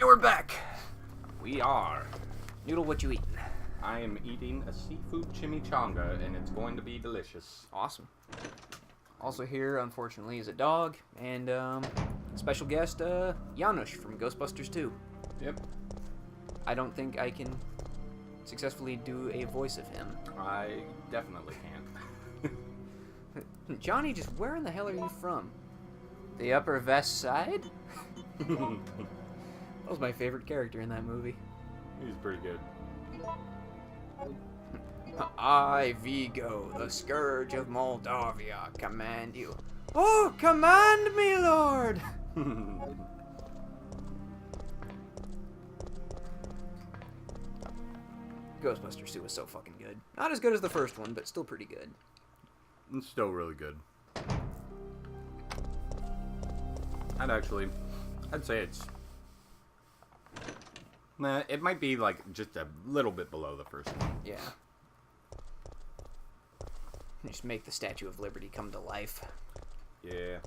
we're back. We are. Noodle, what you eating? I am eating a seafood chimichanga, and it's going to be delicious. Awesome. Also here, unfortunately, is a dog, and special guest, Janusz from Ghostbusters 2. Yep. I don't think I can successfully do a voice of him. I definitely can't. Johnny, just where in the hell are you from? The Upper West Side? That was my favorite character in that movie. He's pretty good. I, Vigo, the Scourge of Moldavia, command you. Oh, command me, Lord! Ghostbusters 2 was so fucking good. Not as good as the first one, but still pretty good. It's still really good. I'd say it's... Nah, it might be, like, just a little bit below the first one. Yeah. Just make the Statue of Liberty come to life. Yeah.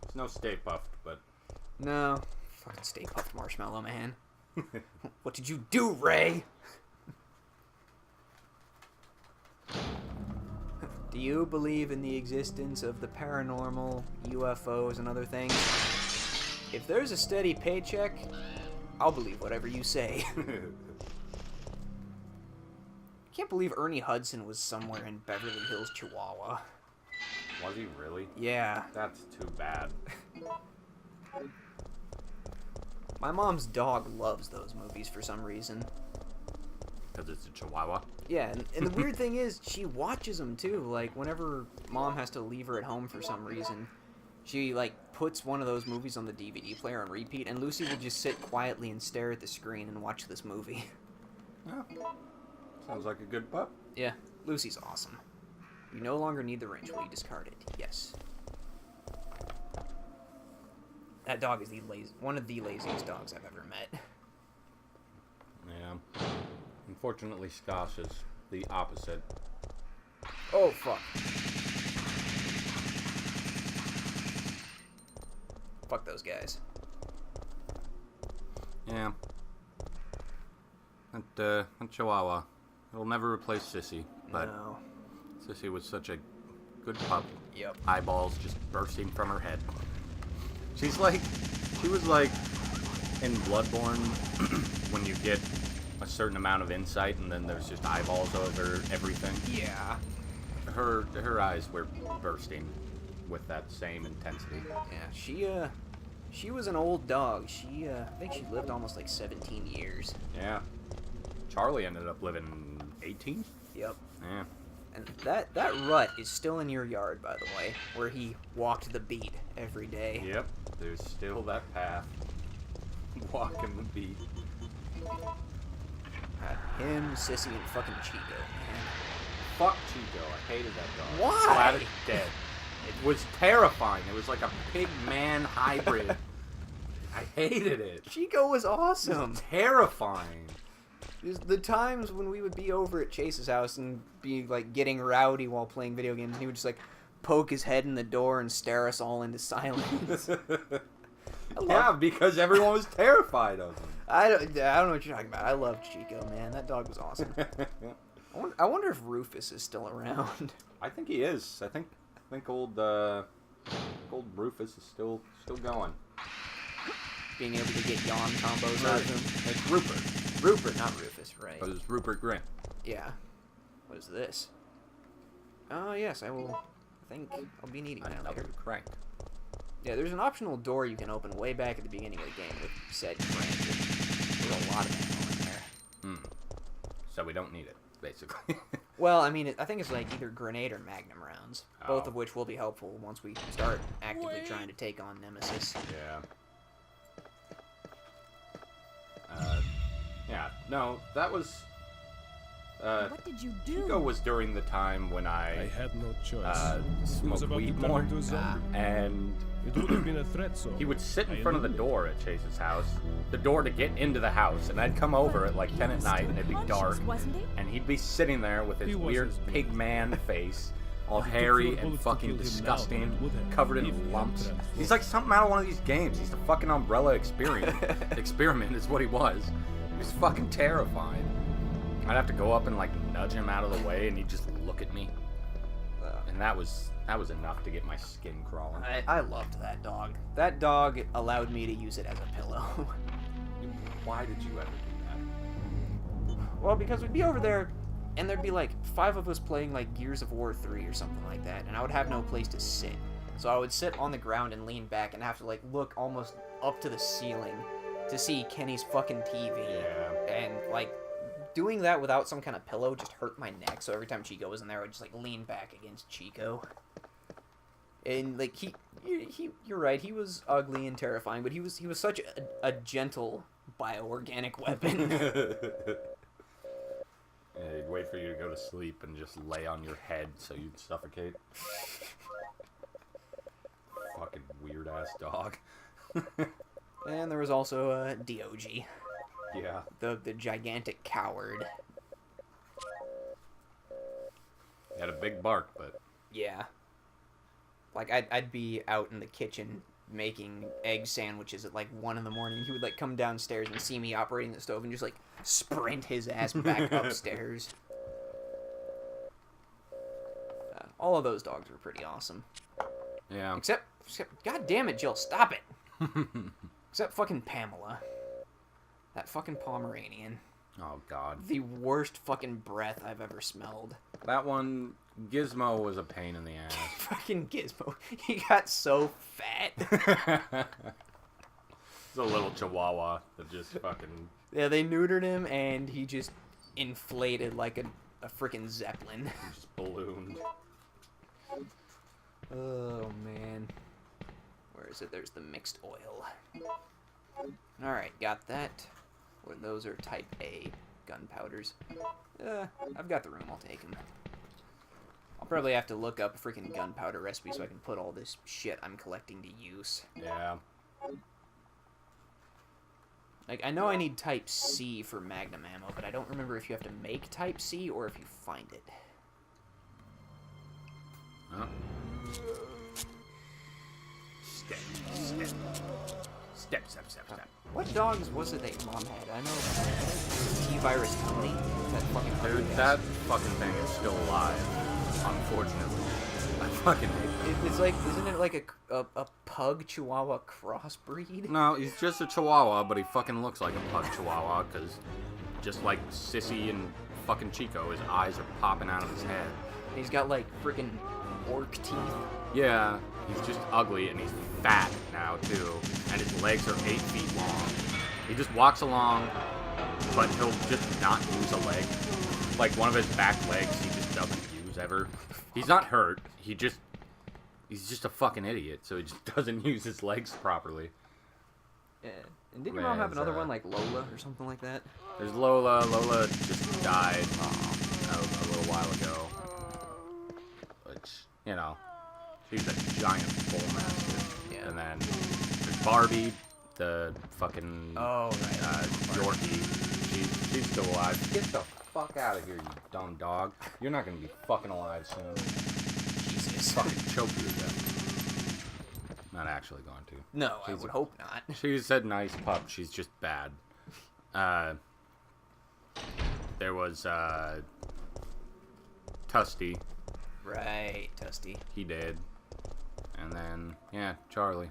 It's no Stay Puft, but... No. Fucking Stay Puft Marshmallow Man. What did you do, Ray? Do you believe in the existence of the paranormal, UFOs, and other things? If there's a steady paycheck, I'll believe whatever you say. I can't believe Ernie Hudson was somewhere in Beverly Hills, Chihuahua. Was he really? Yeah. That's too bad. My mom's dog loves those movies for some reason. Because it's a Chihuahua? Yeah, and the weird thing is, she watches them too. Like, whenever Mom has to leave her at home for some reason, she, like, puts one of those movies on the DVD player on repeat, and Lucy will just sit quietly and stare at the screen and watch this movie. Oh. Sounds like a good pup. Yeah, Lucy's awesome. You no longer need the wrench. Will you discard it? Yes. That dog is one of the laziest dogs I've ever met. Yeah. Unfortunately, Skosh is the opposite. Oh, fuck. Fuck those guys. Yeah. That Chihuahua. It'll never replace Sissy, but No. Sissy was such a good pup. Yep. Eyeballs just bursting from her head. She was like in Bloodborne when you get a certain amount of insight and then there's just eyeballs over everything. Yeah. Her eyes were bursting with that same intensity. Yeah, she was an old dog. I think she lived almost like 17 years. Yeah. Charlie ended up living 18? Yep. Yeah. And that rut is still in your yard, by the way, where he walked the beat every day. Yep. There's still that path. Walking the beat. Him, Sissy, and fucking Chico, man. Fuck Chico. I hated that dog. Why? Glad it's dead. It was terrifying. It was like a pig-man hybrid. I hated it. Chico was awesome. Terrifying. The times when we would be over at Chase's house and be like getting rowdy while playing video games, and he would just like poke his head in the door and stare us all into silence. Yeah, because everyone was terrified of him. I don't know what you're talking about. I loved Chico, man. That dog was awesome. I wonder if Rufus is still around. I think he is. I think old Rufus is still going. Being able to get yawn combos out of him. It's Rupert. Rupert, not Rufus, right? But it's Rupert Grint. Yeah. What is this? Oh, yes, I think I'll be needing that Another later. crank. Yeah, there's an optional door you can open way back at the beginning of the game with said crank. There's a lot of ammo in there. So we don't need it, basically. Well, I mean, I think it's like either grenade or magnum rounds, both Oh. of which will be helpful once we start actively trying to take on Nemesis. Yeah. Yeah. No, that was... What did you do? Chico was during the time when I had no choice. He smoked was about weed to turn more, into a zombie. and It would have been a threat, so he would sit in I front of the eliminated door at Chase's house, the door to get into the house, and I'd come over at like 10 at night, and it'd be dark, Wasn't he? and he'd be sitting there with his He was weird his pig man face, all If it took hairy fewer and bullets to fucking kill him now than disgusting, it would have covered if he in had lumps. transformed. He's like something out of one of these games. He's the fucking Umbrella experiment is what he was. He was fucking terrifying. I'd have to go up and like nudge him out of the way, and he'd just look at me. And that was enough to get my skin crawling. I loved that dog. That dog allowed me to use it as a pillow. Why did you ever do Well, because we'd be over there, and there'd be like 5 of us playing like Gears of War 3 or something like that, and I would have no place to sit. So I would sit on the ground and lean back and have to like look almost up to the ceiling to see Kenny's fucking TV. Yeah. And like doing that without some kind of pillow just hurt my neck. So every time Chico was in there, I would just like lean back against Chico. And like you're right, he was ugly and terrifying, but he was such a gentle bioorganic weapon. Yeah, he'd wait for you to go to sleep and just lay on your head so you'd suffocate. Fucking weird ass dog. And there was also Dog. Yeah. The gigantic coward. He had a big bark, but Yeah. Like I'd be out in the kitchen making egg sandwiches at like 1 in the morning. He would like come downstairs and see me operating the stove and just like sprint his ass back upstairs. All of those dogs were pretty awesome. yeah. Except god damn it, Jill, stop it. Except fucking Pamela. That fucking Pomeranian. Oh god. The worst fucking breath I've ever smelled. That one, Gizmo was a pain in the ass. Fucking Gizmo. He got so fat. It's a little chihuahua that just fucking... Yeah, they neutered him and he just inflated like a freaking Zeppelin. just ballooned. Oh, man. Where is it? There's the mixed oil. Alright, got that. Well, those are type A gunpowders. I've got the room. I'll take them. I'll probably have to look up a freaking gunpowder recipe so I can put all this shit I'm collecting to use. Yeah. Like, I know I need type C for magnum ammo, but I don't remember if you have to make type C or if you find it. Oh. Step. What dogs was it that your mom had? I know T-Virus Tony. That fucking Dude, that fucking thing is still alive. Unfortunately. I fucking hate that. It's like, isn't it like a pug chihuahua crossbreed? No, he's just a chihuahua, but he fucking looks like a pug chihuahua, because just like Sissy and fucking Chico, his eyes are popping out of his head. He's got like freaking orc teeth. Yeah, he's just ugly, and he's fat now, too, and his legs are 8 feet long. He just walks along, but he'll just not use a leg. Like, one of his back legs he just doesn't use ever. He's not hurt, he's just a fucking idiot, so he just doesn't use his legs properly. Yeah. And didn't your mom have another one like Lola or something like that? There's Lola. Lola just died a little while ago. Which, you know, she's a giant bull mastiff. Yeah. And then there's Barbie, the fucking Yorkie. She's still alive. Get the fuck out of here, you dumb dog. You're not gonna be fucking alive soon. Jesus. Fucking choke you to death. Not actually going to. No, I would hope not. She's a nice pup. She's just bad. There was Tusty. Right, Tusty. He did. And then, yeah, Charlie.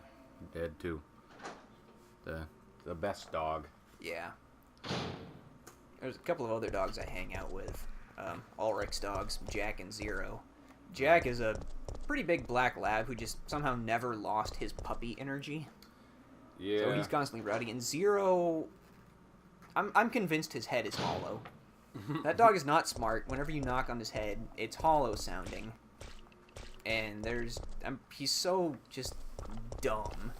Dead too. The best dog. Yeah. There's a couple of other dogs I hang out with. Ulrich's dogs, Jack and Zero. Jack is a pretty big black lab who just somehow never lost his puppy energy. Yeah. So he's constantly rowdy. And Zero, I'm convinced his head is hollow. That dog is not smart. Whenever you knock on his head, it's hollow sounding. And he's so just dumb.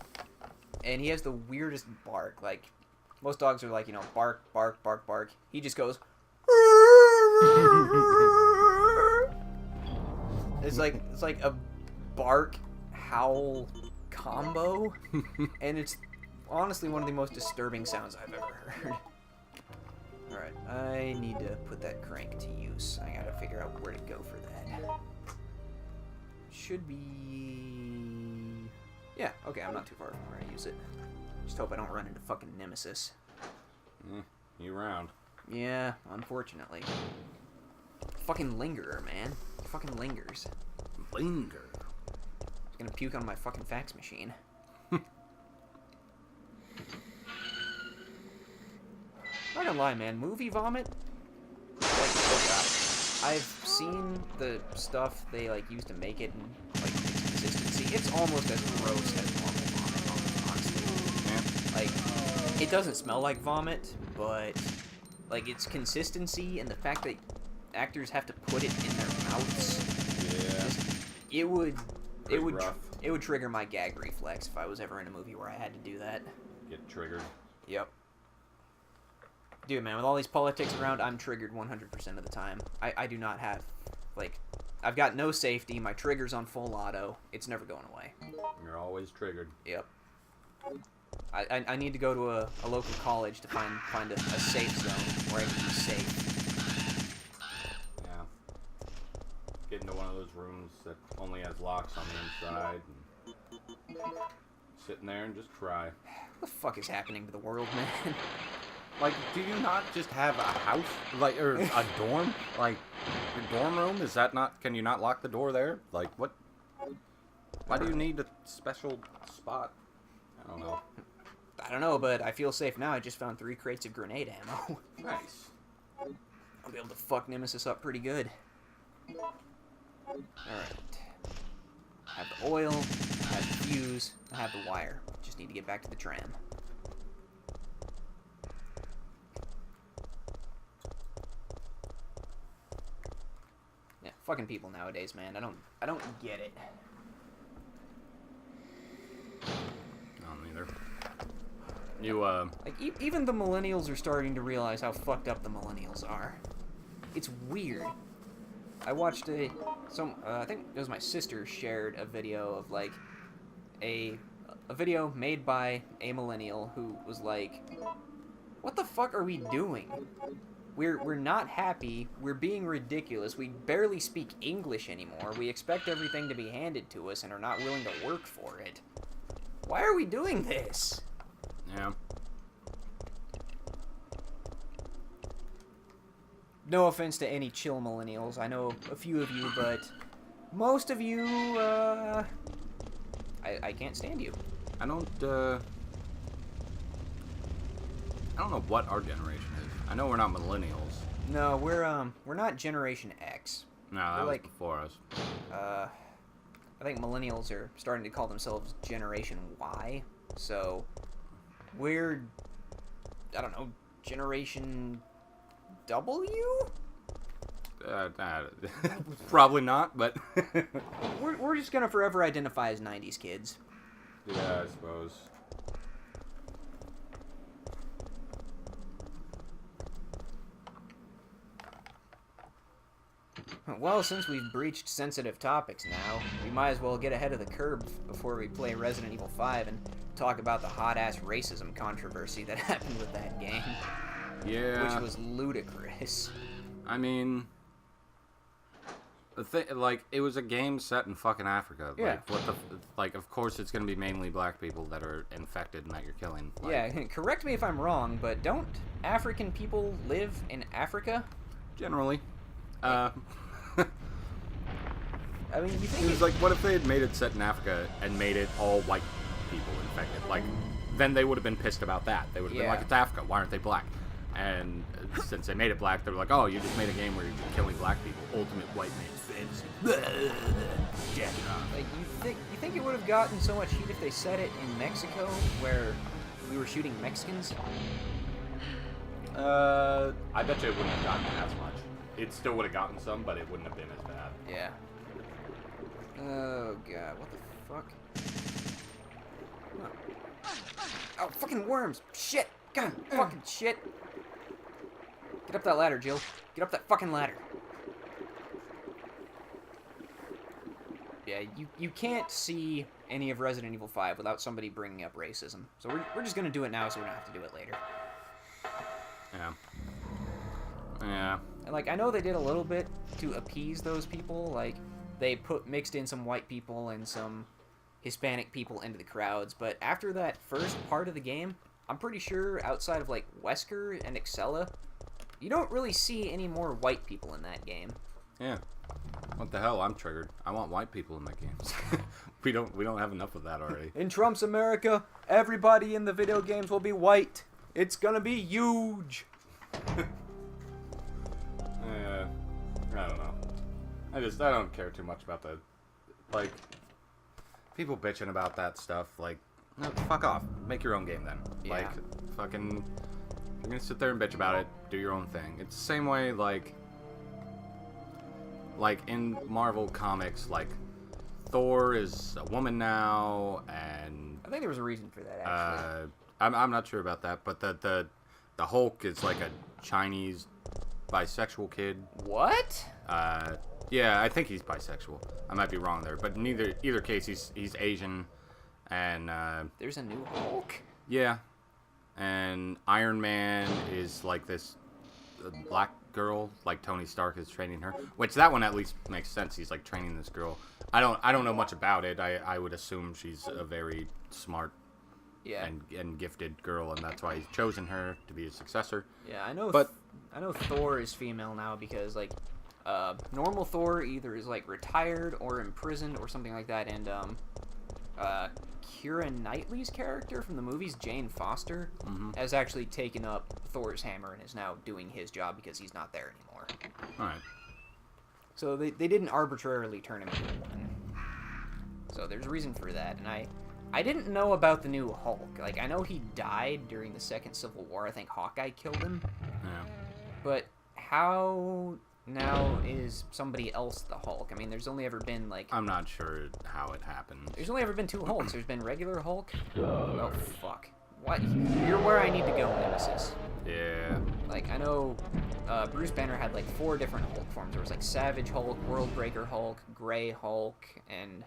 And he has the weirdest bark. Like, most dogs are like, you know, bark, bark, bark, bark. He just goes... It's like a bark howl combo, and it's honestly one of the most disturbing sounds I've ever heard. Alright, I need to put that crank to use. I gotta figure out where to go for that. should be... Yeah, okay, I'm not too far from where I use it. Just hope I don't run into fucking Nemesis. You round. Yeah, unfortunately. Fucking lingerer, man. Fucking lingers. Linger. He's gonna puke on my fucking fax machine. Not gonna lie, man. Movie vomit? Like, oh god. I've seen the stuff they, like, use to make it and, like, its consistency. It's almost as gross as normal vomit, honestly. Yeah. Like, it doesn't smell like vomit, but, like, its consistency and the fact that actors have to put it in their mouths. Yeah. It would trigger my gag reflex if I was ever in a movie where I had to do that. Get triggered. Yep. Dude, man, with all these politics around, I'm triggered 100% of the time. I do not have, like, I've got no safety. My trigger's on full auto. It's never going away. You're always triggered. Yep. I need to go to a local college to find a safe zone where I can be safe. Yeah. Get into one of those rooms that only has locks on the inside and sit in there and just cry. What the fuck is happening to the world, man? Like, do you not just have a house, like, or a dorm? Like, your dorm room, is that not, can you not lock the door there? Like, what? Why do you need a special spot? I don't know. I don't know, but I feel safe now. I just found 3 crates of grenade ammo. Nice. I'll be able to fuck Nemesis up pretty good. Alright. I have the oil, I have the fuse, I have the wire. Just need to get back to the tram. Yeah, fucking people nowadays, man. I don't get it. I don't either. You, Like, even the millennials are starting to realize how fucked up the millennials are. It's weird. I watched I think it was my sister shared a video of, like, a video made by a millennial who was like, what the fuck are we doing? We're not happy. We're being ridiculous. We barely speak English anymore. We expect everything to be handed to us and are not willing to work for it. Why are we doing this? yeah. No offense to any chill millennials. I know a few of you, but most of you, I can't stand you. I don't know what our generation is. I know we're not millennials. No, we're not Generation X. No, that We're was like, before us. I think millennials are starting to call themselves Generation Y. So, we're, I don't know, Generation W? Probably not, but... we're just gonna forever identify as 90s kids. yeah, I suppose. Well, since we've breached sensitive topics now, we might as well get ahead of the curve before we play Resident Evil 5 and talk about the hot-ass racism controversy that happened with that game. Yeah. Which was ludicrous. I mean... the thing, like, it was a game set in fucking Africa. Yeah. Like, what the... like, of course it's gonna be mainly black people that are infected and that you're killing. Like, Yeah, correct me if I'm wrong, but don't African people live in Africa? generally. I mean, you think It was like, what if they had made it set in Africa and made it all white people infected? Like, then they would have been pissed about that. They would have been like, it's Africa, why aren't they black? And since they made it black, they were like, oh, you just made a game where you're killing black people. Ultimate white man's fantasy. Like, you think it would have gotten so much heat if they set it in Mexico, where we were shooting Mexicans? I bet you it wouldn't have gotten as much. It still would have gotten some, but it wouldn't have been as bad. Yeah. Oh god, what the fuck? Oh, fucking worms! Shit! God, fucking shit! Get up that ladder, Jill. Get up that fucking ladder. Yeah, you can't see any of Resident Evil 5 without somebody bringing up racism. So we're just gonna do it now so we don't have to do it later. Yeah. Yeah. And, like, I know they did a little bit to appease those people. Like, they mixed in some white people and some Hispanic people into the crowds. But after that first part of the game, I'm pretty sure outside of like Wesker and Excella, you don't really see any more white people in that game. Yeah. What the hell? I'm triggered. I want white people in my games. we don't have enough of that already. In Trump's America, everybody in the video games will be white. It's gonna be huge. I don't know. I don't care too much about the, like, people bitching about that stuff. Like, no, fuck off. Make your own game then. Yeah. Like, fucking, you're gonna sit there and bitch about it. Do your own thing. It's the same way, like in Marvel comics, like, Thor is a woman now, and I think there was a reason for that, actually. I'm not sure about that, but the Hulk is like a Chinese bisexual kid. What? Yeah, I think he's bisexual. I might be wrong there, but in either case, he's Asian, and There's a new Hulk? yeah, and Iron Man is like this black girl, like Tony Stark is training her, which that one at least makes sense. He's like training this girl. I don't know much about it. I would assume she's a very smart Yeah. and gifted girl, and that's why he's chosen her to be his successor. Yeah, I know. But I know Thor is female now because like normal Thor either is like retired or imprisoned or something like that, and Keira Knightley's character from the movies, Jane Foster, has actually taken up Thor's hammer and is now doing his job because he's not there anymore. all right, So they didn't arbitrarily turn him into a woman. So there's a reason for that, and I didn't know about the new Hulk. Like, I know he died during the Second Civil War. I think Hawkeye killed him. yeah. But how now is somebody else the Hulk? I mean, there's only ever been, like... I'm not sure how it happened. There's only ever been two Hulks. There's been regular Hulk. Oh, fuck. What? You're where I need to go, Nemesis. Yeah. Like, I know Bruce Banner had, like, 4 different Hulk forms. There was, like, Savage Hulk, World Breaker Hulk, Grey Hulk, and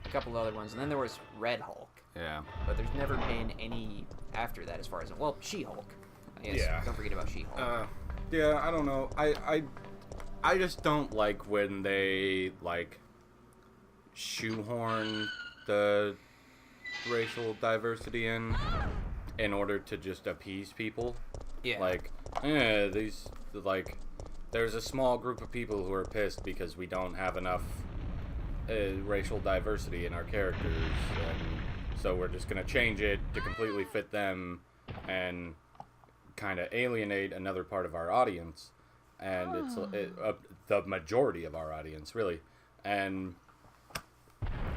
a couple other ones. And then there was Red Hulk. Yeah. But there's never been any after that as far as... Well, She-Hulk. Yes, Yeah. Don't forget about She-Hulk. Yeah, I don't know. I just don't like when they, like, shoehorn the racial diversity in order to just appease people. Yeah. Like, there's a small group of people who are pissed because we don't have enough racial diversity in our characters, and so we're just gonna change it to completely fit them and kind of alienate another part of our audience, and it's the majority of our audience, really, and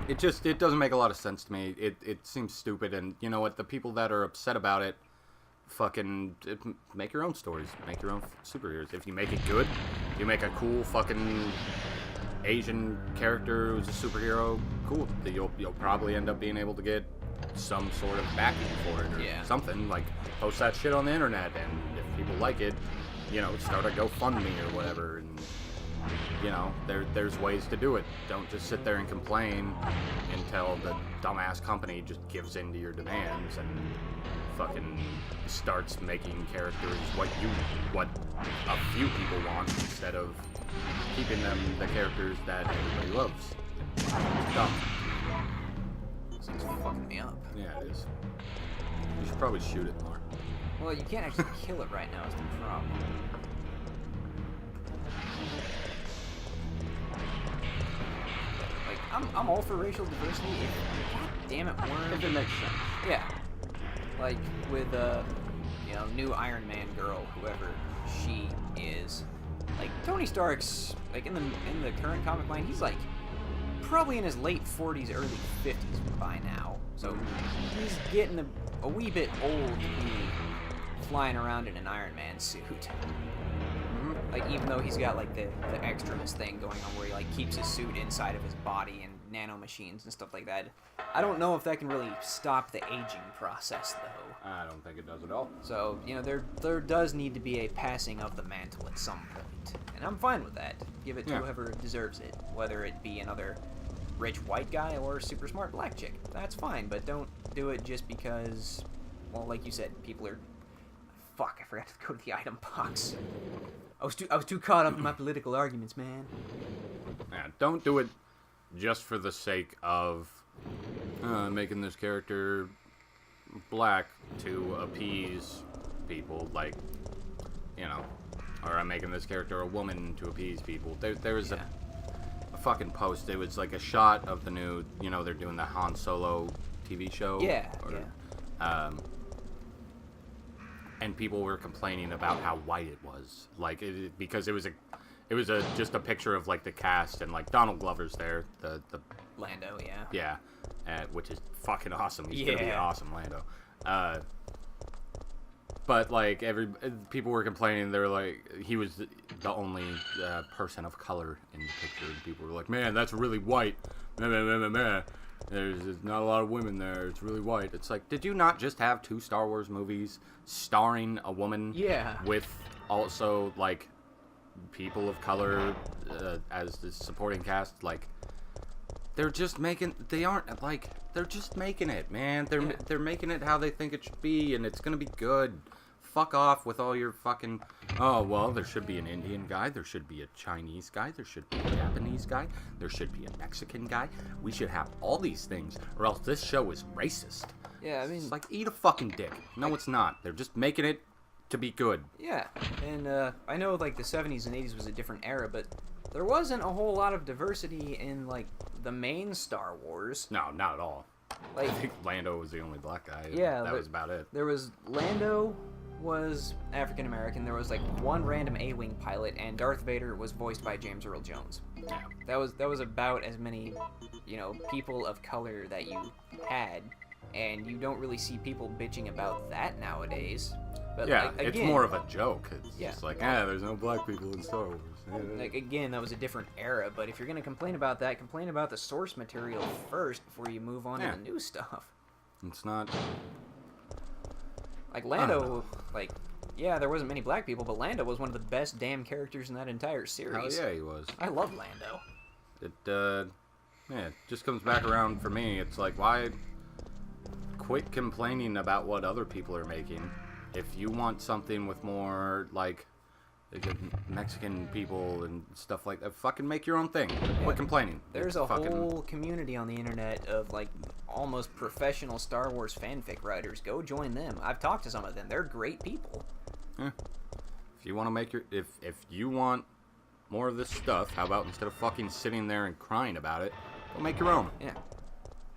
it doesn't make a lot of sense to me. It seems stupid, and you know what? The people that are upset about it, make your own stories, make your own superheroes. If you make it good, you make a cool fucking Asian character who's a superhero, cool. You'll probably end up being able to get some sort of backing for it or something. Like, post that shit on the internet, and if people like it, start a GoFundMe or whatever, and there's ways to do it. Don't just sit there and complain until the dumbass company just gives in to your demands and fucking starts making characters what a few people want instead of keeping them the characters that everybody loves. It's dumb. This thing's fucking me up. Yeah, it is. You should probably shoot it more. Well, you can't actually kill it right now is the problem. Like, I'm all for racial diversity. God damn it, Worm. If it makes sense. Yeah. Like, with, new Iron Man girl, whoever she is. Like, Tony Stark's, like, in the current comic line, he's, like, probably in his late 40s, early 50s by now. So, he's getting a wee bit old to be flying around in an Iron Man suit. Like, even though he's got, like, the extraness thing going on where he, like, keeps his suit inside of his body and nanomachines and stuff like that. I don't know if that can really stop the aging process, though. I don't think it does at all. So, there does need to be a passing of the mantle at some point. And I'm fine with that. Give it to whoever deserves it. Whether it be another rich white guy or super smart black chick. That's fine, but don't do it just because, well, like you said, people are... Fuck, I forgot to go to the item box. I was too caught up in my political arguments, man. Yeah, don't do it just for the sake of making this character black to appease people, like, you know, or I'm making this character a woman to appease people. There was a fucking post. It was like a shot of the new, you know, they're doing the Han Solo TV show. Yeah, and people were complaining about how white it was, like, because it was just a picture of, like, the cast, and, like, Donald Glover's there, the Lando, which is fucking awesome. He's gonna be an awesome Lando. But, like, people were complaining. They were like, he was the only person of color in the picture, and people were like, man, that's really white. Meh, meh, meh, meh, meh. There's not a lot of women there. It's really white. It's like, did you not just have 2 Star Wars movies starring a woman? Yeah. With also, like, people of color as the supporting cast? Like, they're just making. They aren't like. They're just making it, man. They're making it how they think it should be, and it's gonna be good. Fuck off with all your fucking. Oh well, there should be an Indian guy. There should be a Chinese guy. There should be a Japanese guy. There should be a Mexican guy. We should have all these things, or else this show is racist. Yeah, I mean, it's like, eat a fucking dick. No, it's not. They're just making it to be good. Yeah, and I know, like, the 70s and 80s was a different era, but there wasn't a whole lot of diversity in, like, the main Star Wars. No, not at all. Like, I think Lando was the only black guy. Yeah, that was about it. There was Lando was African American. There was, like, one random A-wing pilot, and Darth Vader was voiced by James Earl Jones. Yeah. That was about as many, you know, people of color that you had, and you don't really see people bitching about that nowadays. But, yeah, like, again, it's more of a joke. It's yeah, just like, there's no black people in Star Wars. Like, again, that was a different era, but if you're going to complain about that, complain about the source material first before you move on to the new stuff. It's not... Like, Lando, like, yeah, there wasn't many black people, but Lando was one of the best damn characters in that entire series. Hell yeah, he was. I love Lando. It just comes back around for me. It's like, why quit complaining about what other people are making? If you want something with more, like Mexican people and stuff like that, fucking make your own thing. Quit complaining. There's a whole community on the internet of, like, almost professional Star Wars fanfic writers. Go join them. I've talked to some of them. They're great people. Yeah. If you want to make your... If you want more of this stuff, how about instead of fucking sitting there and crying about it, go make your own. Yeah.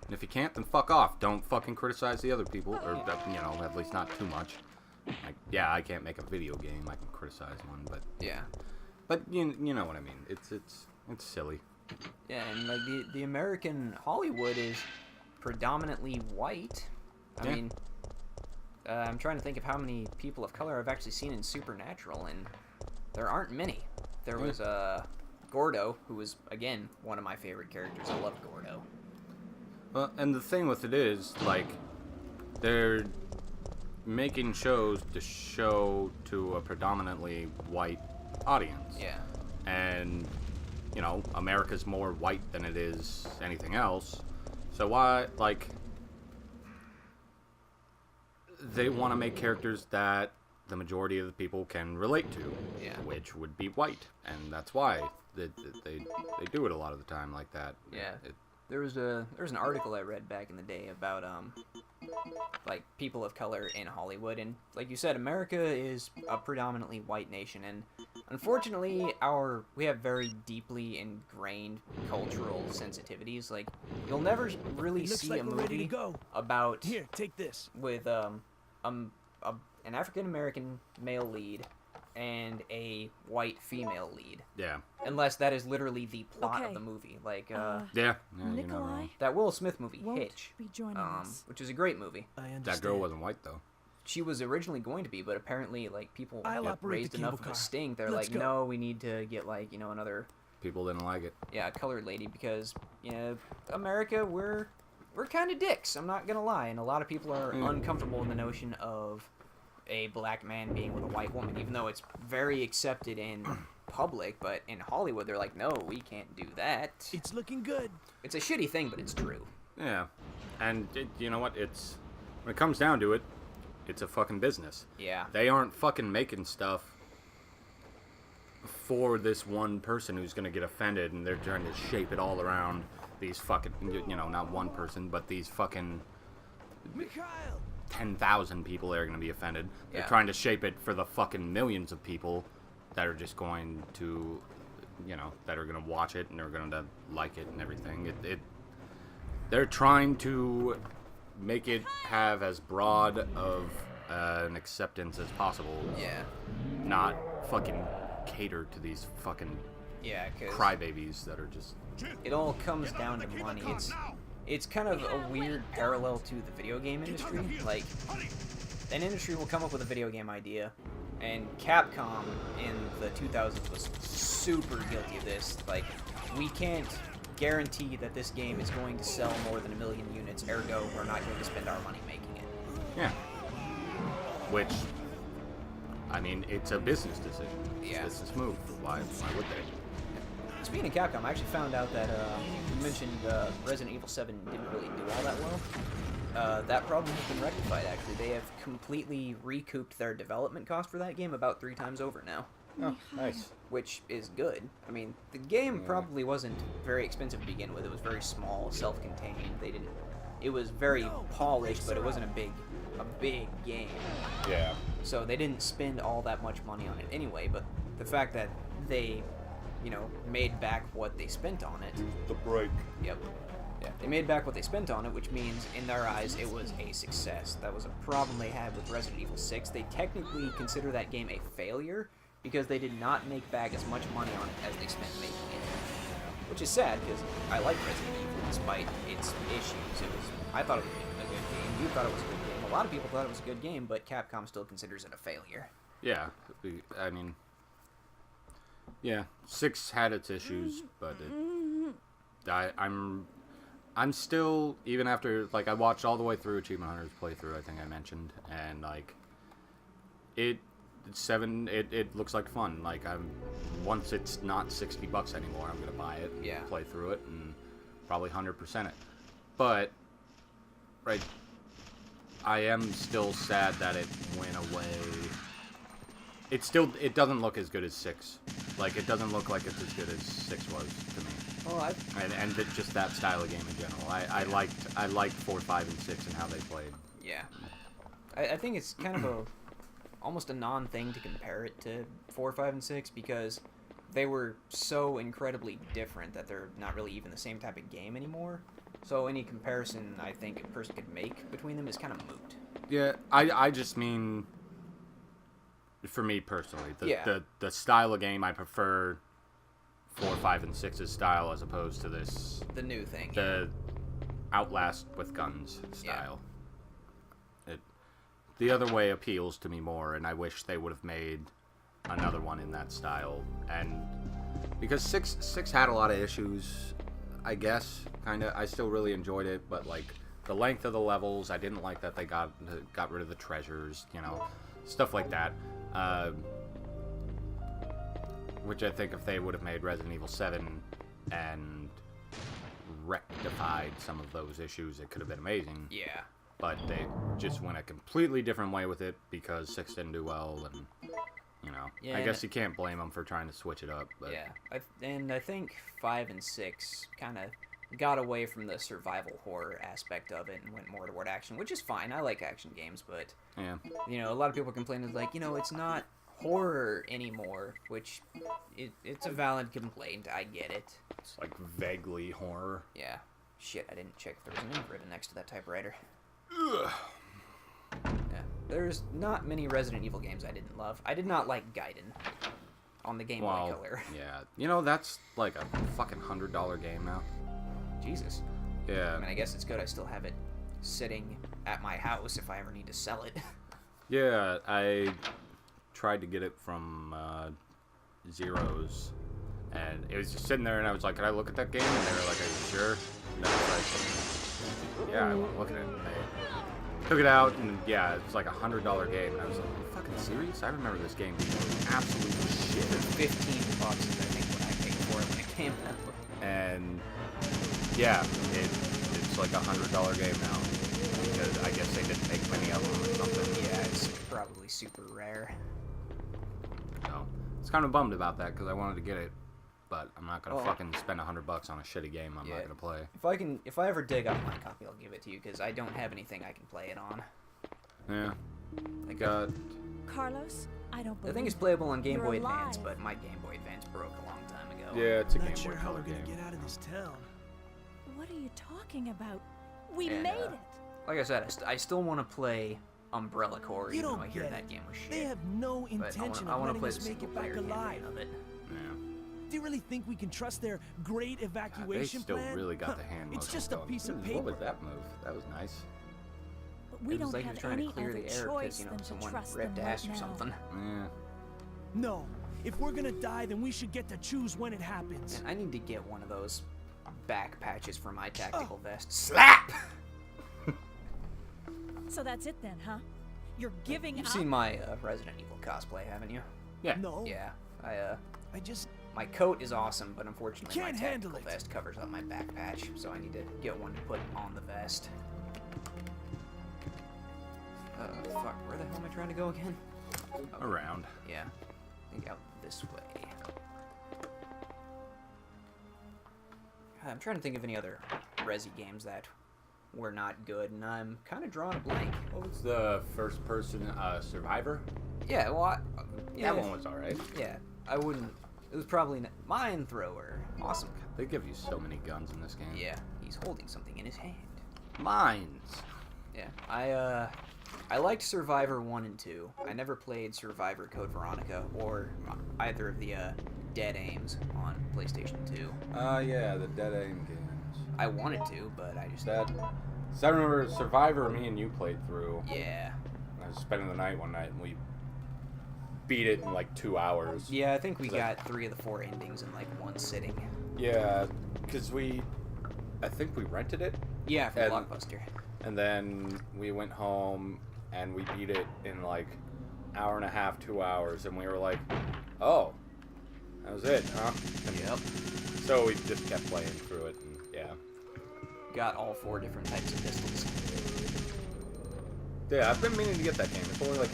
And if you can't, then fuck off. Don't fucking criticize the other people, or, you know, at least not too much. Like, yeah, I can't make a video game. I can criticize one, but yeah, but you know what I mean. It's silly. Yeah, and like the American Hollywood is predominantly white. I mean, I'm trying to think of how many people of color I've actually seen in Supernatural, and there aren't many. There was Gordo, who was, again, one of my favorite characters. I love Gordo. Well, and the thing with it is, like, they're making shows to show to a predominantly white audience. Yeah. And, you know, America's more white than it is anything else. So why, like, they want to make characters that the majority of the people can relate to, which would be white. And that's why they do it a lot of the time like that. Yeah. There was an article I read back in the day about like people of color in Hollywood, and like you said, America is a predominantly white nation, and unfortunately we have very deeply ingrained cultural sensitivities. Like, you'll never really see a movie about take this with an African American male lead and a white female lead. Yeah. Unless that is literally the plot of the movie. Like, Nikolai, that Will Smith movie, Hitch, be joining us. which is a great movie. That girl wasn't white, though. She was originally going to be, but apparently, like, people raised the enough cable of a car. stink. They're Let's like, go. no, we need to get, like, you know, another, People didn't like it. colored lady, because, you know, America, we're kind of dicks, I'm not gonna lie, and a lot of people are uncomfortable in the notion of a black man being with a white woman, even though it's very accepted in public, but in Hollywood, they're like, no, we can't do that. It's looking good. It's a shitty thing, but it's true. Yeah. And you know what? When it comes down to it, it's a fucking business. Yeah. They aren't fucking making stuff for this one person who's going to get offended, and they're trying to shape it all around these fucking, you know, not one person, but these fucking 10,000 people are going to be offended. They're trying to shape it for the fucking millions of people that are just going to, you know, that are going to watch it and are going to like it and everything. They're trying to make it have as broad of an acceptance as possible. Yeah. Not fucking cater to these fucking crybabies that are just... It all comes down to money. It's kind of a weird parallel to the video game industry. Like, an industry will come up with a video game idea, and Capcom in the 2000s was super guilty of this. Like, we can't guarantee that this game is going to sell more than 1 million units, ergo we're not going to spend our money making it. Yeah. Which, I mean, it's a business decision. It's a business move. Why would they? Speaking of Capcom, I actually found out that you mentioned Resident Evil 7 didn't really do all that well. That problem has been rectified, actually. They have completely recouped their development cost for that game about 3 times over now. Oh, nice. Which is good. I mean, the game probably wasn't very expensive to begin with. It was very small, self-contained. It was very polished, but it wasn't a big game. Yeah. So they didn't spend all that much money on it anyway, but the fact that they, you know, made back what they spent on it. The break. Yep. Yeah, they made back what they spent on it, which means, in their eyes, it was a success. That was a problem they had with Resident Evil 6. They technically consider that game a failure, because they did not make back as much money on it as they spent making it. Which is sad, because I like Resident Evil despite its issues. I thought it was a good game. You thought it was a good game. A lot of people thought it was a good game, but Capcom still considers it a failure. Yeah, I mean, yeah, 6 had its issues, but I'm still, even after, like, I watched all the way through Achievement Hunter's playthrough, I think I mentioned, and, like, 7, it looks like fun. Like, once it's not $60 anymore, I'm gonna buy it, play through it, and probably 100% it. But, right, I am still sad that it went away. It doesn't look as good as 6. Like, it doesn't look like it's as good as 6 was to me. Well, and just that style of game in general. I liked 4, 5, and 6 and how they played. Yeah. I think it's kind of almost a non-thing to compare it to 4, 5, and 6, because they were so incredibly different that they're not really even the same type of game anymore. So any comparison I think a person could make between them is kind of moot. Yeah, I just mean, for me personally, the style of game, I prefer 4, 5, and 6's style as opposed to this... The new thing. The Outlast with guns style. The other way appeals to me more, and I wish they would have made another one in that style. And because 6 had a lot of issues, I guess, kind of. I still really enjoyed it, but like the length of the levels, I didn't like that they got rid of the treasures, you know, stuff like that. Which I think if they would have made Resident Evil 7 and rectified some of those issues, it could have been amazing. Yeah. But they just went a completely different way with it because 6 didn't do well, and, you know, I guess you can't blame them for trying to switch it up. But. Yeah, I think 5 and 6 kind of got away from the survival horror aspect of it and went more toward action, which is fine. I like action games, but, you know, a lot of people complain, like, you know, it's not horror anymore, which it's a valid complaint. I get it. It's like vaguely horror. Yeah. Shit, I didn't check if there was a name written next to that typewriter. Ugh. Yeah, there's not many Resident Evil games I didn't love. I did not like Gaiden on the Game Boy Color. Yeah, you know, that's like a fucking $100 game now. Jesus. Yeah. I mean, I guess it's good I still have it sitting at my house if I ever need to sell it. Yeah, I tried to get it from Zero's, and it was just sitting there, and I was like, can I look at that game? And they were like, are you sure? And I was like, yeah, I want to look at it. And they took it out, and yeah, it was like a $100 game, and I was like, are you fucking serious? I remember this game being absolute shit. $15, I think, when I paid for it when it came out. And yeah, it's like a $100 game now, because I guess they didn't make many of them or something. Yeah, it's probably super rare. So, it's kind of bummed about that, because I wanted to get it. but I'm not gonna fucking spend $100 on a shitty game I'm not gonna play. If I ever dig up my copy, I'll give it to you because I don't have anything I can play it on. Yeah. Like, Carlos, I don't believe the thing is playable on Game You're Boy alive. Advance, but my Game Boy Advance broke a long time ago. Yeah, it's a Game Not Boy sure how Color we're gonna game. get out of this town. What are you talking about? We And, made it. Like I said, I still want to play Umbrella Corps, You even though don't I hear get that it. game was shit. They have no But intention I of want to letting play us the make single it back player alive. campaign of it. Yeah. Do you really think we can trust their great They evacuation still plan? really got the hand It's motion just a going. piece of Ooh, paper. What was that move? That was nice. But we It was don't like he have was trying to any clear other the air choice because, than to someone trust ripped them ass right or now. something. Yeah. No. If we're gonna die, then we should get to choose when it happens. And I need to get one of those back patches for my tactical vest. Slap! So that's it then, huh? You're giving You've up? seen my Resident Evil cosplay, haven't you? Yeah. No. Yeah. I just... My coat is awesome, but unfortunately my Can't handle tactical it. vest covers up my back patch, so I need to get one to put on the vest. Fuck, where the hell am I trying to go again? Oh, Around. yeah. I think out this way. I'm trying to think of any other Resi games that were not good, and I'm kind of drawing a blank. What was the first person Survivor? Yeah, well, yeah, That one was alright. Yeah, I wouldn't. It was probably Mine Thrower. Awesome. They give you so many guns in this game. Yeah, he's holding something in his hand. Mines. Yeah, I liked Survivor 1 and 2. I never played Survivor Code Veronica or either of the Dead Aims on PlayStation 2. Yeah, the Dead Aim games. I wanted to, but I just... So I remember Survivor, me and you played through. Yeah. I was spending the night one night, and we beat it in like 2 hours. Yeah, I think we got 3 of the 4 endings in like one sitting. Yeah, because I think we rented it, Yeah, from And- Blockbuster. and then we went home, and we beat it in like hour and a half, 2 hours, and we were like, oh, that was it, huh? And Yep. so we just kept playing through it, and yeah. Got all 4 different types of pistols. Yeah, I've been meaning to get that game. It's only like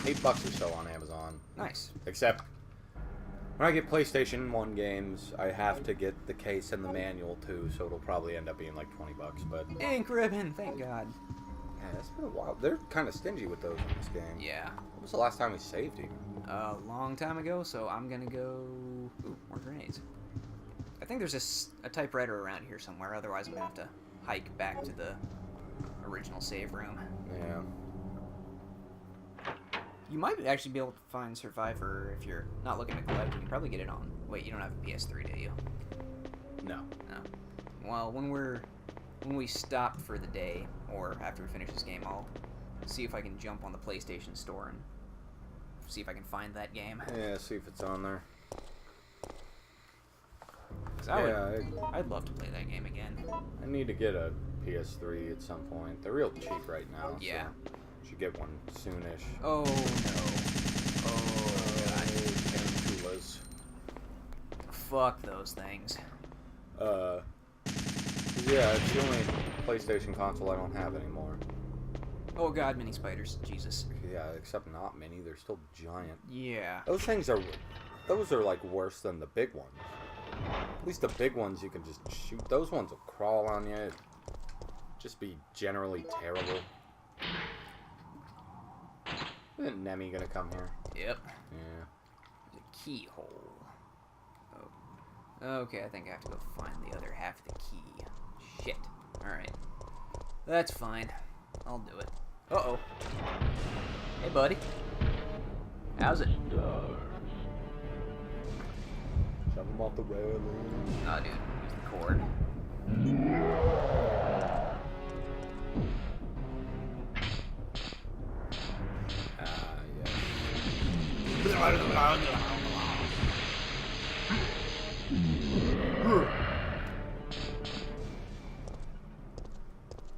$8 or so on Amazon. Nice. Except when I get PlayStation 1 games, I have to get the case and the manual too, so it'll probably end up being like $20. But Ink ribbon, thank God. yeah, it's been a while. They're kind of stingy with those in this game. Yeah. When was the last time we saved even? A long time ago, so I'm gonna go... Ooh, more grenades. I think there's a typewriter around here somewhere, otherwise I'm gonna have to hike back to the original save room. Yeah. You might actually be able to find Survivor if you're not looking to collect. You can probably get it on... Wait, you don't have a PS3, do you? No. No. Well, when we stop for the day, or after we finish this game, I'll see if I can jump on the PlayStation Store and see if I can find that game. Yeah, see if it's on there. 'Cause Yeah, I'd love to play that game again. I need to get a PS3 at some point. They're real cheap right now. Yeah. So should get one soonish. Oh no. Oh god. Tarantulas. Fuck those things. Yeah, it's the only PlayStation console I don't have anymore. Oh god, mini spiders. Jesus. Yeah, except not many. They're still giant. Yeah. Those are like worse than the big ones. At least the big ones you can just shoot. Those ones will crawl on you. It'd just be generally terrible. Isn't Nemi gonna come here? Yep. Yeah. There's a keyhole. Oh. Okay, I think I have to go find the other half of the key. Shit. Alright. That's fine. I'll do it. Uh-oh. Hey, buddy. How's it? Shove him off the railing. Aw, dude. Use the cord.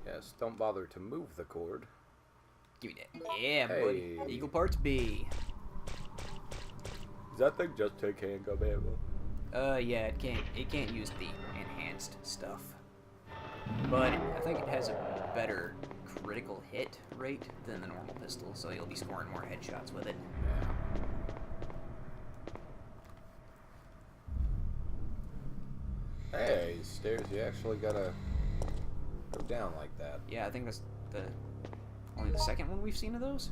Yes, don't bother to move the cord. Give me that. Yeah, buddy. Hey. Eagle parts B. Does that thing just take handgun ammo? Yeah, it can't use the enhanced stuff. But I think it has a better critical hit rate than the normal pistol, so you'll be scoring more headshots with it. Yeah. these stairs, you actually gotta go down like that. Yeah, I think that's only the second one we've seen of those.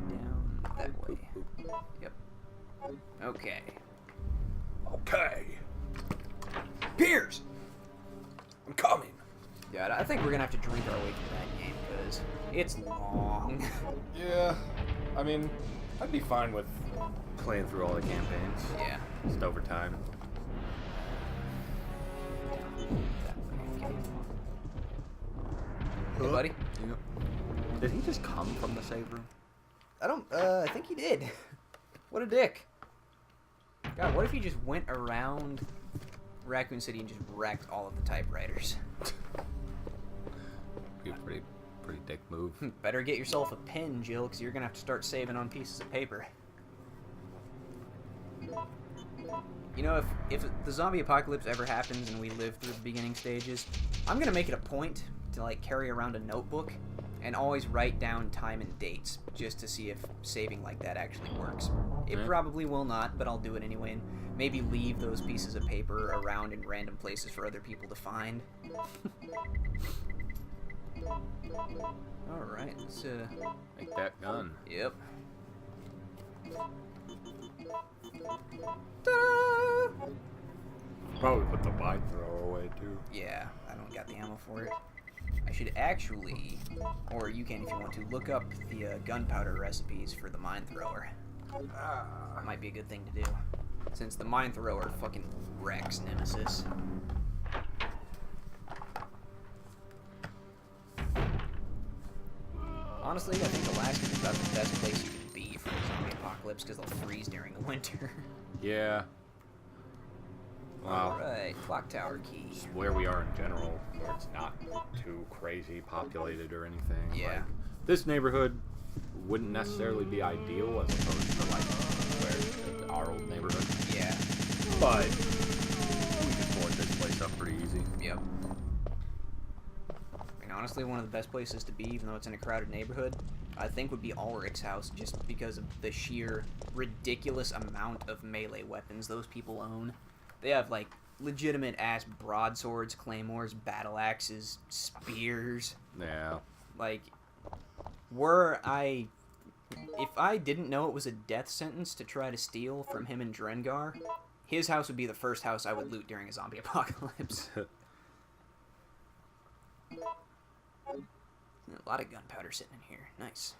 Down that way. Yep. Okay. Okay. Piers! I'm coming. Yeah, I think we're gonna have to drink our way through that game, because it's long. Yeah. I mean, I'd be fine with playing through all the campaigns. Yeah. Just over time. That way, okay. Hey, buddy. Yep. Did he just come from the save room? I think he did. What a dick. God, what if he just went around Raccoon City and just wrecked all of the typewriters? Be a pretty dick move. Better get yourself a pen, Jill, because you're gonna have to start saving on pieces of paper. You know, if the zombie apocalypse ever happens and we live through the beginning stages, I'm gonna make it a point to like carry around a notebook and always write down time and dates just to see if saving like that actually works. It probably will not, but I'll do it anyway, and maybe leave those pieces of paper around in random places for other people to find. Alright, let's Make that gun. Yep. Ta-da! Probably put the mine thrower away too. Yeah, I don't got the ammo for it. I should actually, or you can if you want to, look up the gunpowder recipes for the mine thrower. Might be a good thing to do, since the mine thrower fucking wrecks Nemesis. Honestly, I think Alaska is about the best place you can be for the zombie apocalypse because they'll freeze during the winter. Yeah. Wow. Alright, clock tower key. Just where we are in general, where it's not too crazy populated or anything. Yeah. Like, this neighborhood wouldn't necessarily be ideal as opposed to like where our old neighborhood. Yeah. But we could board this place up pretty easy. Yep. I mean, honestly, one of the best places to be, even though it's in a crowded neighborhood, I think would be Ulrich's house, just because of the sheer ridiculous amount of melee weapons those people own. They have, like, legitimate-ass broadswords, claymores, battle axes, spears. Yeah. Like, if I didn't know it was a death sentence to try to steal from him and Drengar, his house would be the first house I would loot during a zombie apocalypse. A lot of gunpowder sitting in here. Nice.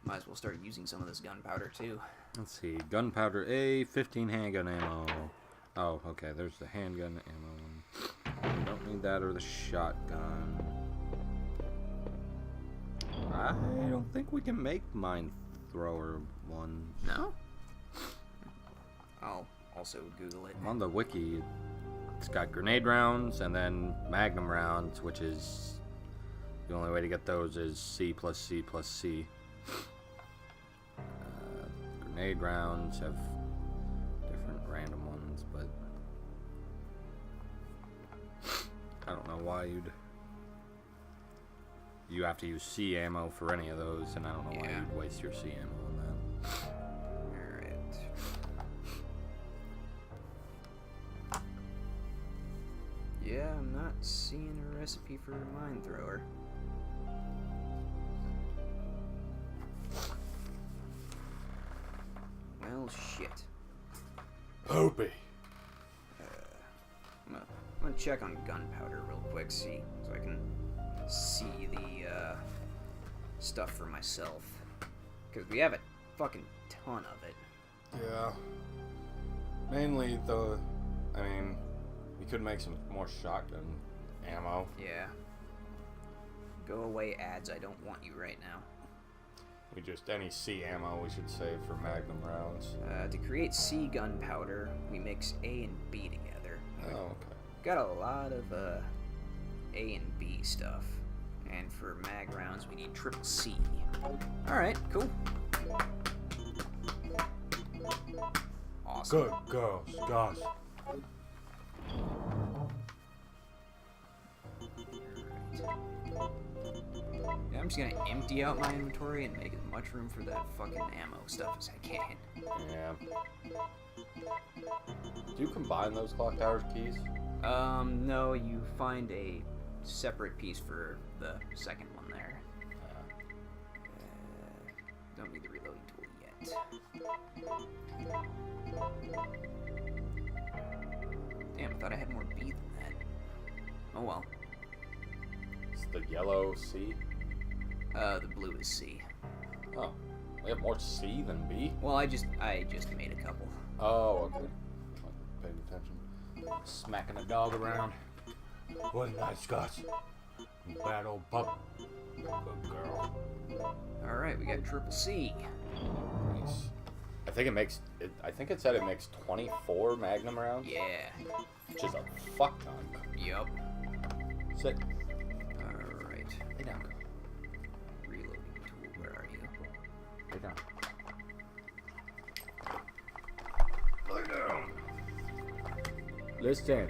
Might as well start using some of this gunpowder too. Let's see. Gunpowder A, 15 handgun ammo. Oh, okay. There's the handgun ammo. Don't need that or the shotgun. I don't think we can make mine thrower ones. No? I'll also Google it. On the wiki, it's got grenade rounds and then magnum rounds, which is the only way to get those is C plus C plus C. Grenade rounds have different random ones, but I don't know why you have to use C ammo for any of those, and I don't know why you'd waste your C ammo on that. Alright. Yeah, I'm not seeing a recipe for a mine thrower. Well, shit. Poopy. I'm gonna check on gunpowder real quick, so I can see the stuff for myself. Because we have a fucking ton of it. Yeah. Mainly, though, I mean, we could make some more shotgun ammo. Yeah. Go away, ads. I don't want you right now. We just, any C ammo we should save for magnum rounds. To create C gunpowder, we mix A and B together. Oh, okay. Got a lot of A and B stuff. And for mag rounds, we need triple C. Alright, cool. Awesome. Good girls, guys. Alright. I'm just gonna empty out my inventory and make as much room for that fucking ammo stuff as I can. Yeah. Do you combine those clock towers keys? No, you find a separate piece for the second one there. Don't need the reloading tool yet. Damn, I thought I had more B than that. Oh well. It's the yellow C? The blue is C. Oh. We have more C than B? Well, I just made a couple. Oh, okay. Not paying attention. Smacking a dog around. What a nice Scotch. Bad old pup. Good girl. Alright, we got triple C. Nice. I think it makes... I think it said it makes 24 Magnum rounds. Yeah. Which is a fuck ton. Yup. Sit. Alright. Lay down. Reloading tool, where are you? Lay down. Lay down. Listen.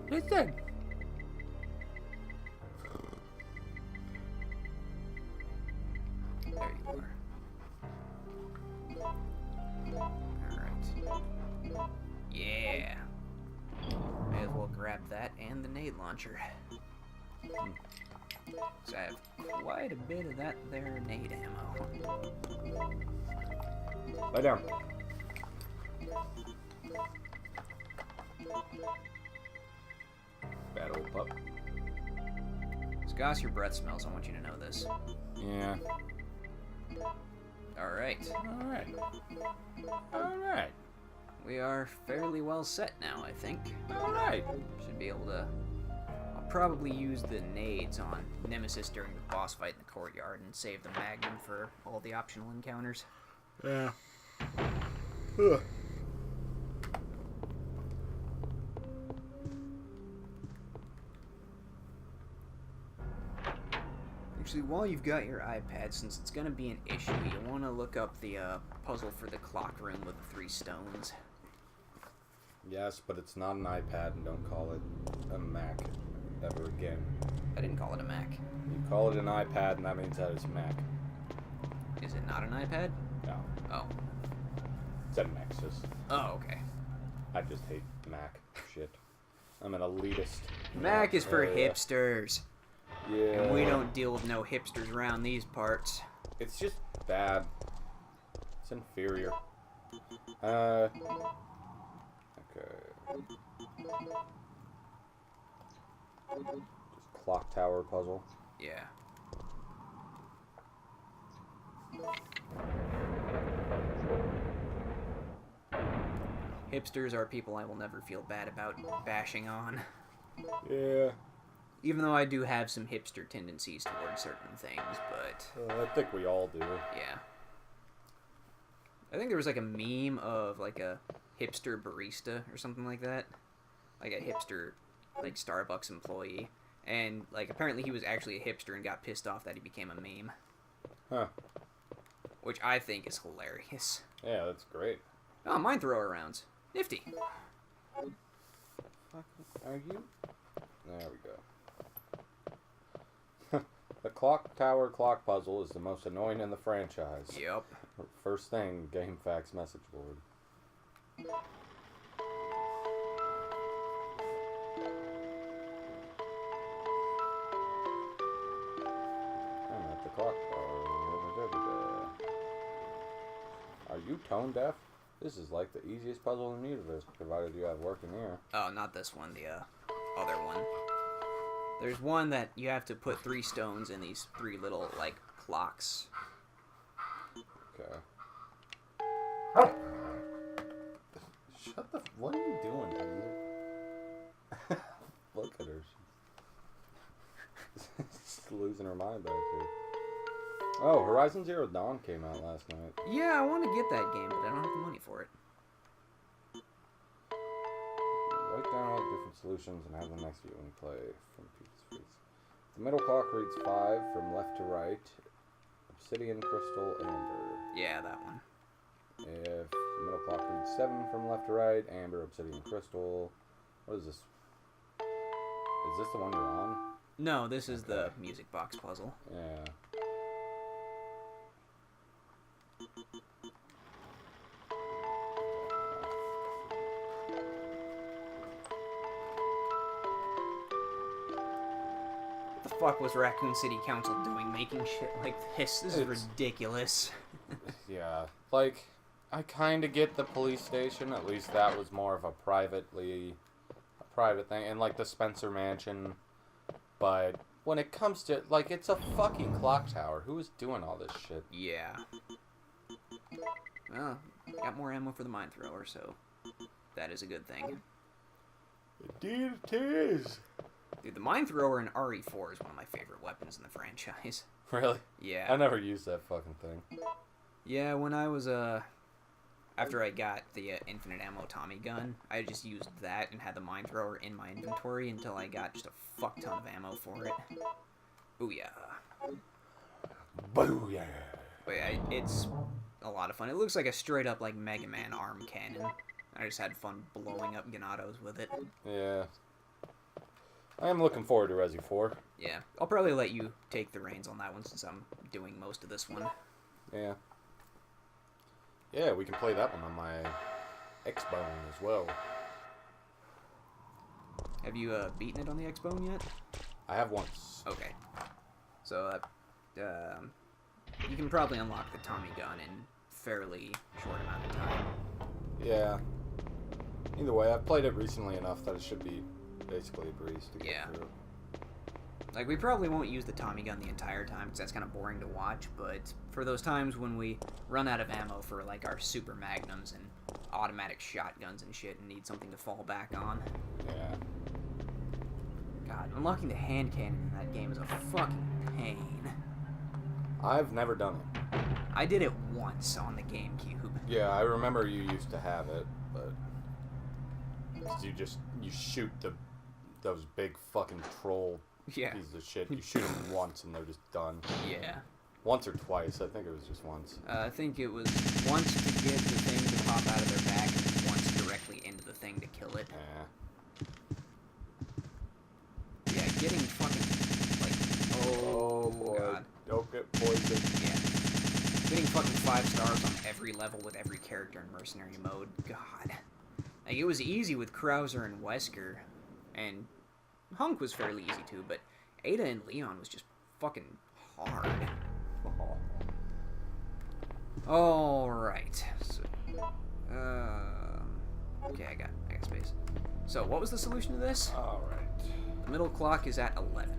Listen. There you are. Alright. Yeah. May as well grab that and the nade launcher. So I have quite a bit of that there nade ammo. Lay down. Bad old pup. Goss, your breath smells. I want you to know this. Yeah. Alright. Alright. Alright. We are fairly well set now, I think. Alright. Should be able to... I'll probably use the nades on Nemesis during the boss fight in the courtyard and save the Magnum for all the optional encounters. Yeah. Actually, while you've got your iPad, since it's going to be an issue, you want to look up the puzzle for the clock room with the 3 stones. Yes, but it's not an iPad, and don't call it a Mac ever again. I didn't call it a Mac. You call it an iPad, and that means that it's a Mac. Is it not an iPad? No. Oh. It's a Nexus. Oh, okay. I just hate Mac shit. I'm an elitist. Mac is for hipsters. Yeah. And we don't deal with no hipsters around these parts. It's just bad. It's inferior. Okay. Just clock tower puzzle. Yeah. Hipsters are people I will never feel bad about bashing on. Yeah. Even though I do have some hipster tendencies towards certain things, but... I think we all do. Yeah. I think there was like a meme of like a hipster barista or something like that. Like a hipster, like Starbucks employee. And like apparently he was actually a hipster and got pissed off that he became a meme. Huh. Which I think is hilarious. Yeah, that's great. Oh, mine thrower rounds. Nifty. Are you? There we go. The clock tower clock puzzle is the most annoying in the franchise. Yep. First thing, GameFAQs message board. I'm at the clock tower. Are you tone deaf? This is like the easiest puzzle in the universe, provided you have working ear. Oh, not this one, the other one. There's one that you have to put 3 stones in these 3 little, like, clocks. Okay. Shut the... What are you doing, dude? Look at her. She's losing her mind back here. Oh, Horizon Zero Dawn came out last night. Yeah, I want to get that game, but I don't have the money for it. Write down all the different solutions and have them next to you when you play from Pete's Feast. The middle clock reads 5 from left to right. Obsidian, crystal, amber. Yeah, that one. If the middle clock reads 7 from left to right, amber, obsidian, crystal. What is this? Is this the one you're on? No, this is the music box puzzle. Yeah. What the fuck was Raccoon City Council doing making shit like this? This is ridiculous. Yeah. Like, I kind of get the police station. At least that was more of a private thing. And, like, the Spencer Mansion. But when it comes to, like, it's a fucking clock tower. Who is doing all this shit? Yeah. Well, got more ammo for the mine thrower, so that is a good thing. Indeed it is. Dude, the mine thrower in RE4 is one of my favorite weapons in the franchise. Really? Yeah. I never used that fucking thing. Yeah, when I was, after I got the infinite ammo Tommy gun, I just used that and had the mine thrower in my inventory until I got just a fuck ton of ammo for it. Booyah. Booyah. But yeah, it's a lot of fun. It looks like a straight up, like, Mega Man arm cannon. I just had fun blowing up Ganados with it. Yeah. I am looking forward to Resi 4. Yeah, I'll probably let you take the reins on that one since I'm doing most of this one. Yeah. Yeah, we can play that one on my X-Bone as well. Have you beaten it on the X-Bone yet? I have once. Okay. So, you can probably unlock the Tommy gun in fairly short amount of time. Yeah. Either way, I've played it recently enough that it should be basically a breeze to get through. Like, we probably won't use the Tommy gun the entire time because that's kind of boring to watch, but for those times when we run out of ammo for, like, our super magnums and automatic shotguns and shit and need something to fall back on. Yeah. God, unlocking the hand cannon in that game is a fucking pain. I've never done it. I did it once on the GameCube. Yeah, I remember you used to have it, but you shoot those big fucking troll pieces of shit. You shoot them once and they're just done. Yeah. Once or twice. I think it was just once. I think it was once to get the thing to pop out of their back and once directly into the thing to kill it. Yeah. Yeah, getting fucking, like, oh boy. God. Don't get poisoned. Yeah. Getting fucking 5 stars on every level with every character in Mercenary mode. God. Like, it was easy with Krauser and Wesker, and Hunk was fairly easy too, but Ada and Leon was just fucking hard. Alright. So, okay, I got space. So, what was the solution to this? Alright. The middle clock is at 11.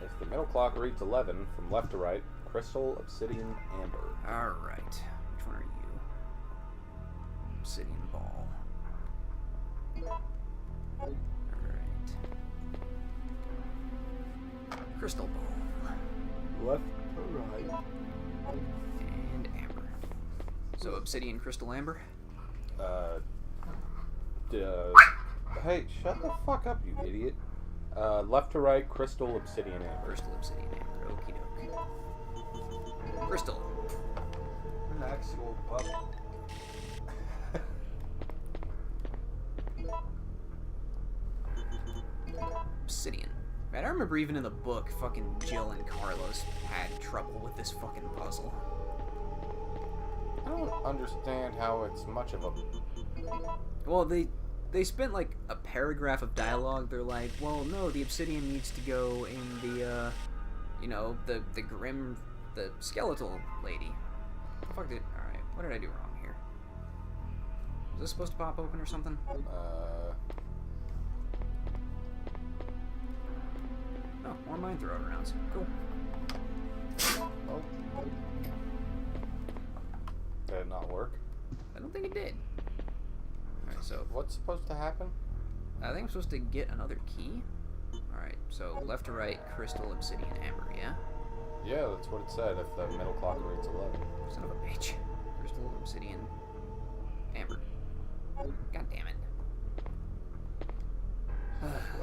If the middle clock reads 11, from left to right, crystal, obsidian, amber. Alright. Which one are you? Obsidian ball. Alright. Crystal ball. Left to right. And amber. So obsidian, crystal, amber? Hey, shut the fuck up, you idiot. Left to right, crystal, obsidian, amber. Crystal, obsidian, amber. Okie doke. Crystal. Relax, you old pup. Obsidian. Right, I remember even in the book, fucking Jill and Carlos had trouble with this fucking puzzle. I don't understand how it's much of a... Well, they spent like a paragraph of dialogue. They're like, well, no, the obsidian needs to go in the, you know, the skeletal lady. Fuck it. Alright, what did I do wrong here? Was this supposed to pop open or something? Oh, more mine thrower rounds. Cool. Oh. Did it not work? I don't think it did. Alright, so What's supposed to happen? I think I'm supposed to get another key. Alright, so left to right, crystal, obsidian, amber, yeah? Yeah, that's what it said, if the middle clock reads 11. Son of a bitch. Crystal, obsidian, amber. God damn it.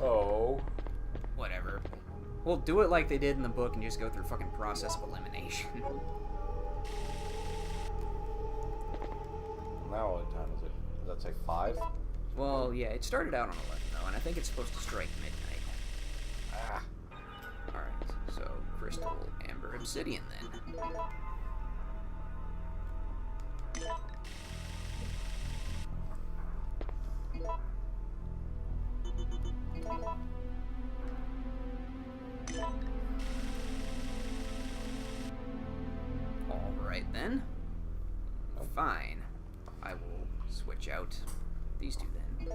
Oh. Whatever. We'll do it like they did in the book and just go through fucking process of elimination. Now what time is it? Does that say 5? Well, yeah, it started out on 11 though, and I think it's supposed to strike midnight. Ah. Alright, so crystal, amber, obsidian then. Alright then. Fine. I will switch out these two then. I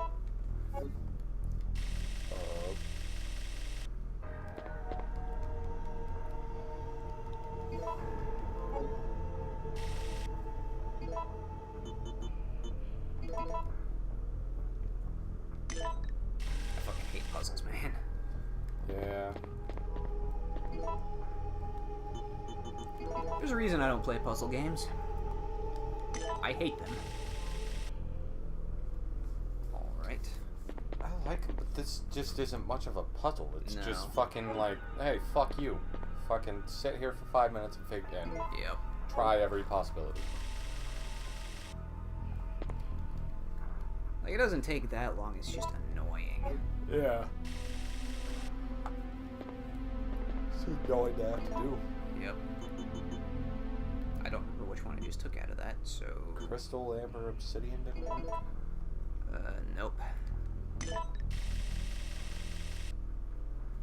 fucking hate puzzles, man. Yeah. There's a reason I don't play puzzle games. I hate them. Alright. I like them, but this just isn't much of a puzzle. It's No. just fucking like, hey, fuck you. Fucking sit here for 5 minutes and Yep. try every possibility. Like, it doesn't take that long, it's just annoying. Yeah. It's annoying to have to do. Yep. I don't remember which one I just took out of that, so... Crystal, amber, obsidian didn't work? Nope.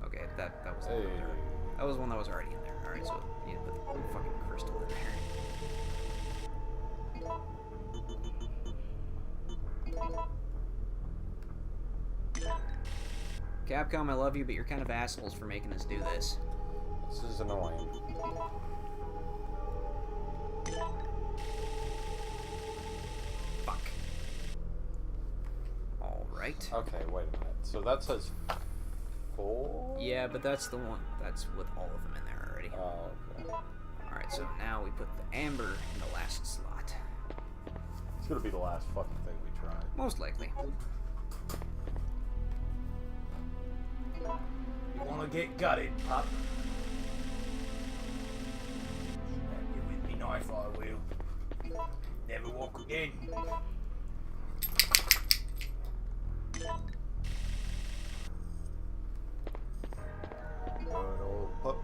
Okay, that was Hey. that was one that was already in there. Alright, so I need to put the fucking crystal in there. Capcom, I love you, but you're kind of assholes for making us do this. This is annoying. Fuck. Alright. Okay, wait a minute. So that says 4? Yeah, but that's the one. That's with all of them in there already. Oh, okay. Alright, so now we put the amber in the last slot. It's gonna be the last fucking thing we try. Most likely. You wanna get gutted, pup? Stab you with me knife, I will. Never walk again. Good old pup.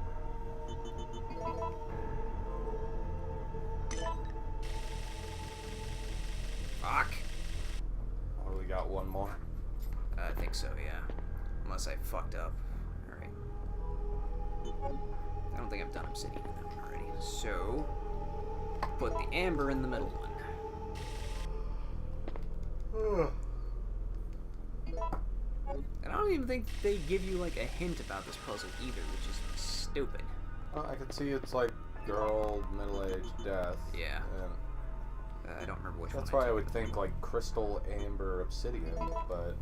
Fuck. Oh, we got one more. I think so, yeah. Unless I fucked up. Alright. I don't think I've done obsidian in that one already. So, put the amber in the middle one. And I don't even think they give you, like, a hint about this puzzle either, which is stupid. Oh, I can see it's like girl, middle-aged, death. Yeah. And I don't remember which that's one why I would think like crystal, amber, obsidian, but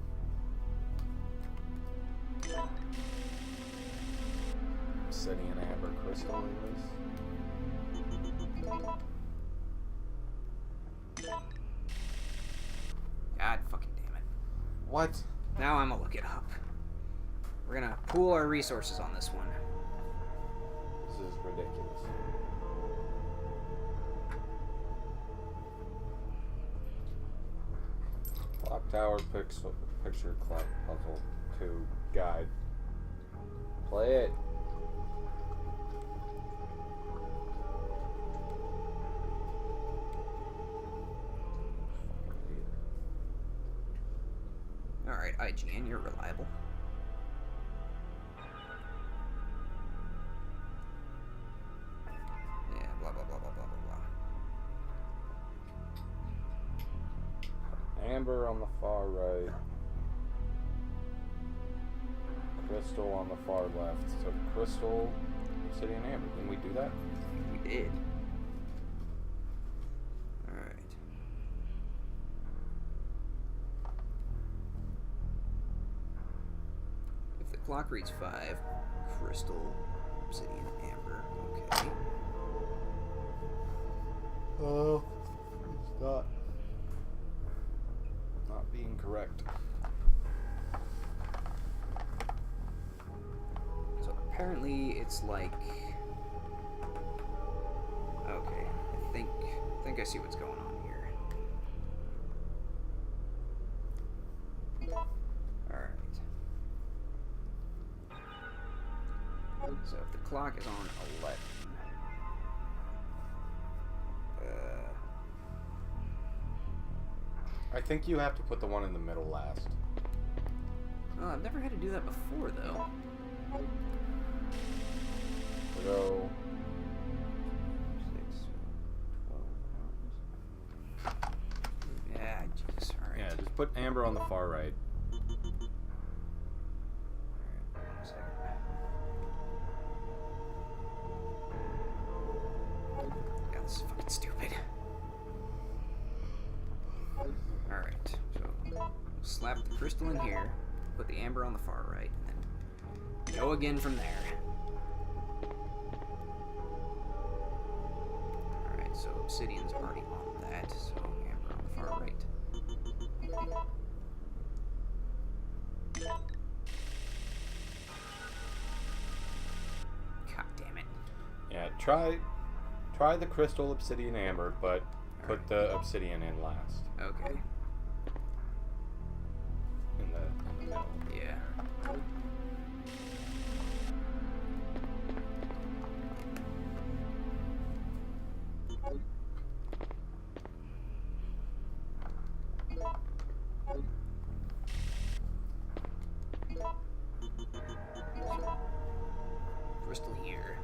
obsidian, amber, crystal it is. God fucking damn it. What? Now I'm gonna look it up. We're gonna pool our resources on this one. This is ridiculous. Clock tower picture clock puzzle 2 guide. Play it. Alright, IGN, you're reliable. Yeah, blah blah blah blah blah blah blah. Amber on the far right. Crystal on the far left. So crystal, obsidian, amber. Didn't we do that? We did. Alright. If the clock reads 5, crystal, obsidian, amber. Okay. Oh, it's not being correct. So apparently it's like... Okay, I think I see what's going on here. clock is on 11. I think you have to put the one in the middle last. Oh, I've never had to do that before, though. We'll go 6, 12 hours. Yeah, Jesus. All right. Yeah, just put Amber on the far right. One second. God, this is fucking stupid. Alright, so we'll slap the crystal in here, put the amber on the far right, and then go again from there. Alright, so obsidian's already on that, so amber on the far right. God damn it. Yeah, try the crystal obsidian amber, but put the obsidian in last. Okay. In the middle. Yeah. Crystal here.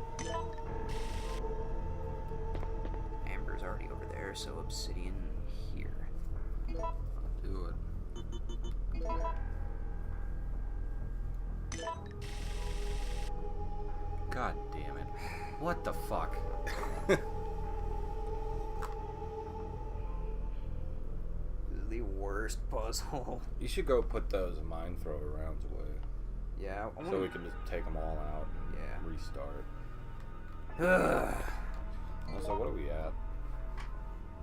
Amber's already over there, so obsidian here. Do it. God damn it. What the fuck? This is the worst puzzle. You should go put those mine thrower rounds away. Yeah, I So we can just take them all out and Yeah. restart. Ugh. Also, what are we at?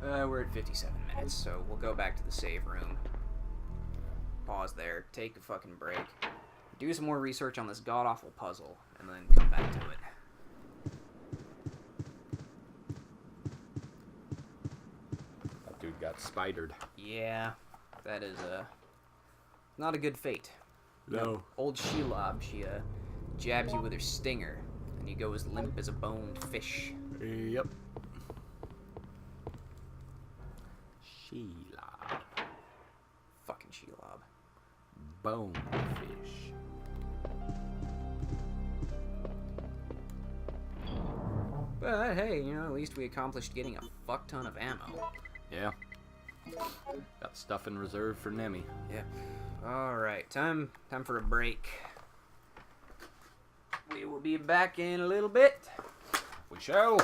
We're at 57 minutes, so we'll go back to the save room. Pause there, take a fucking break. Do some more research on this god-awful puzzle, and then come back to it. That dude got spidered. Yeah, that is, not a good fate. No. Old Shelob, she, jabs you with her stinger, and you go as limp as a boned fish. Yep. Sheila. Fucking Shelob. Bonefish. But, hey, you know, at least we accomplished getting a fuck ton of ammo. Yeah. Got stuff in reserve for Nemi. Yep. Alright, time for a break. We will be back in a little bit. We shall.